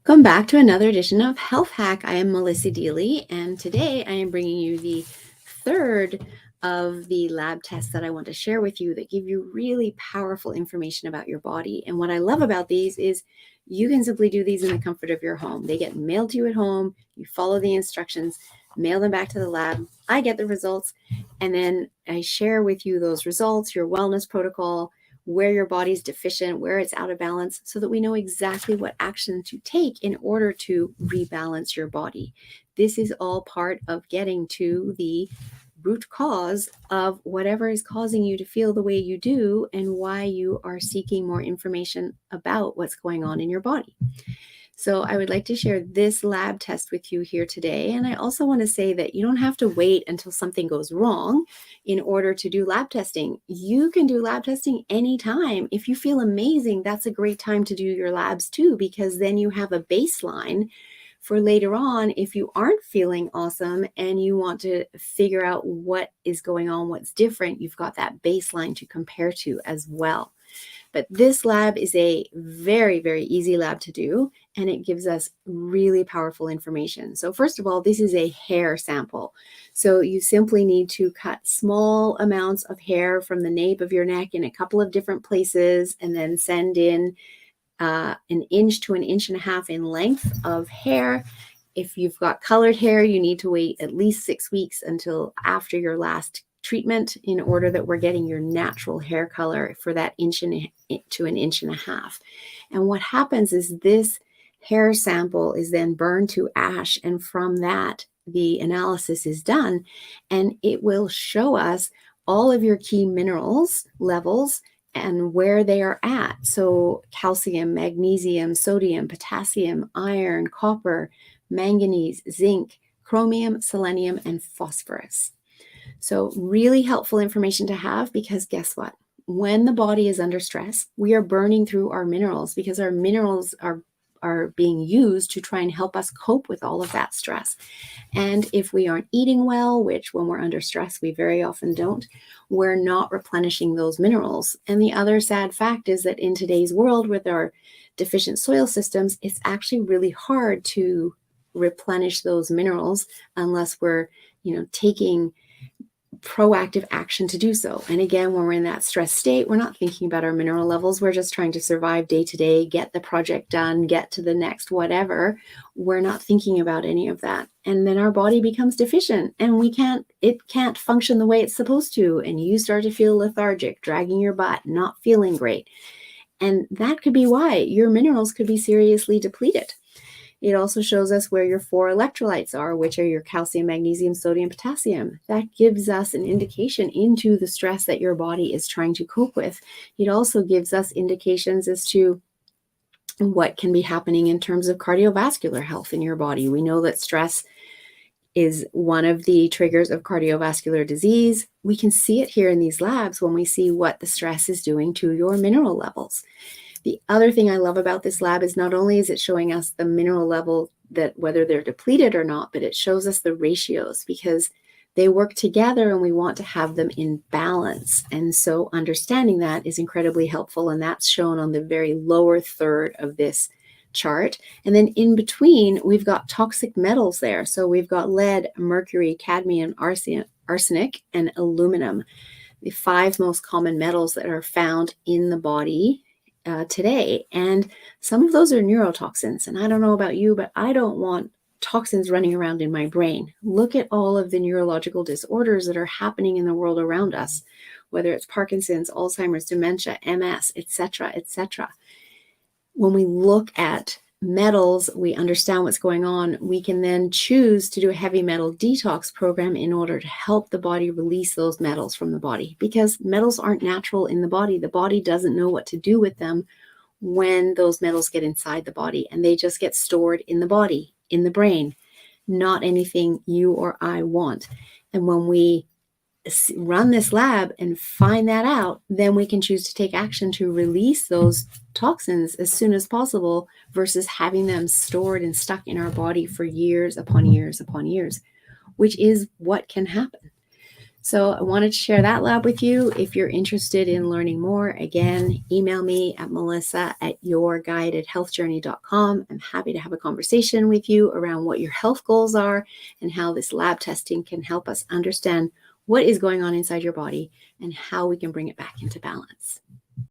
Welcome back to another edition of Health Hack. I am Melissa Deely, and today I am bringing you the third of the lab tests that I want to share with you that give you really powerful information about your body. And what I love about these is you can simply do these in the comfort of your home. They get mailed to you at home, you follow the instructions, mail them back to the lab. I get the results, and then I share with you those results, your wellness protocol, where your body's deficient, where it's out of balance, so that we know exactly what action to take in order to rebalance your body. This is all part of getting to the root cause of whatever is causing you to feel the way you do and why you are seeking more information about what's going on in your body. So I would like to share this lab test with you here today. And I also want to say that you don't have to wait until something goes wrong in order to do lab testing. You can do lab testing anytime. If you feel amazing, that's a great time to do your labs too, because then you have a baseline for later on if you aren't feeling awesome and you want to figure out what is going on, what's different. You've got that baseline to compare to as well. But this lab is a very, very easy lab to do, and it gives us really powerful information. So first of all, this is a hair sample. So you simply need to cut small amounts of hair from the nape of your neck in a couple of different places, and then send in an inch to an inch and a half in length of hair. If you've got colored hair, you need to wait at least 6 weeks until after your last treatment in order that we're getting your natural hair color for that inch to an inch and a half. And what happens is this hair sample is then burned to ash, and from that the analysis is done, and it will show us all of your key minerals levels and where they are at. So calcium, magnesium, sodium, potassium, iron, copper, manganese, zinc, chromium, selenium, and phosphorus. So really helpful information to have, because guess what? When the body is under stress, we are burning through our minerals, because our minerals are being used to try and help us cope with all of that stress. And if we aren't eating well, which when we're under stress, we very often don't, we're not replenishing those minerals. And the other sad fact is that in today's world with our deficient soil systems, it's actually really hard to replenish those minerals unless we're, taking proactive action to do so. And again, when we're in that stress state, we're not thinking about our mineral levels. We're just trying to survive day to day, get the project done, get to the next whatever. We're not thinking about any of that. And then our body becomes deficient, and it can't function the way it's supposed to. And you start to feel lethargic, dragging your butt, not feeling great. And that could be why your minerals could be seriously depleted. It also shows us where your 4 electrolytes are, which are your calcium, magnesium, sodium, potassium. That gives us an indication into the stress that your body is trying to cope with. It also gives us indications as to what can be happening in terms of cardiovascular health in your body. We know that stress is one of the triggers of cardiovascular disease. We can see it here in these labs when we see what the stress is doing to your mineral levels. The other thing I love about this lab is not only is it showing us the mineral level, that whether they're depleted or not, but it shows us the ratios, because they work together and we want to have them in balance. And so understanding that is incredibly helpful. And that's shown on the very lower third of this chart. And then in between, we've got toxic metals there. So we've got lead, mercury, cadmium, arsenic, and aluminum, the 5 most common metals that are found in the body today. And some of those are neurotoxins. And I don't know about you, but I don't want toxins running around in my brain. Look at all of the neurological disorders that are happening in the world around us, whether it's Parkinson's, Alzheimer's, dementia, MS, etc., etc. When we look at metals, we understand what's going on. We can then choose to do a heavy metal detox program in order to help the body release those metals from the body, because metals aren't natural in the body. The body doesn't know what to do with them when those metals get inside the body, and they just get stored in the body, in the brain, not anything you or I want. And when we run this lab and find that out, then we can choose to take action to release those toxins as soon as possible, versus having them stored and stuck in our body for years upon years upon years, which is what can happen. So I wanted to share that lab with you. If you're interested in learning more, again, email me at melissa@yourguidedhealthjourney.com. I'm happy to have a conversation with you around what your health goals are and how this lab testing can help us understand what is going on inside your body and how we can bring it back into balance.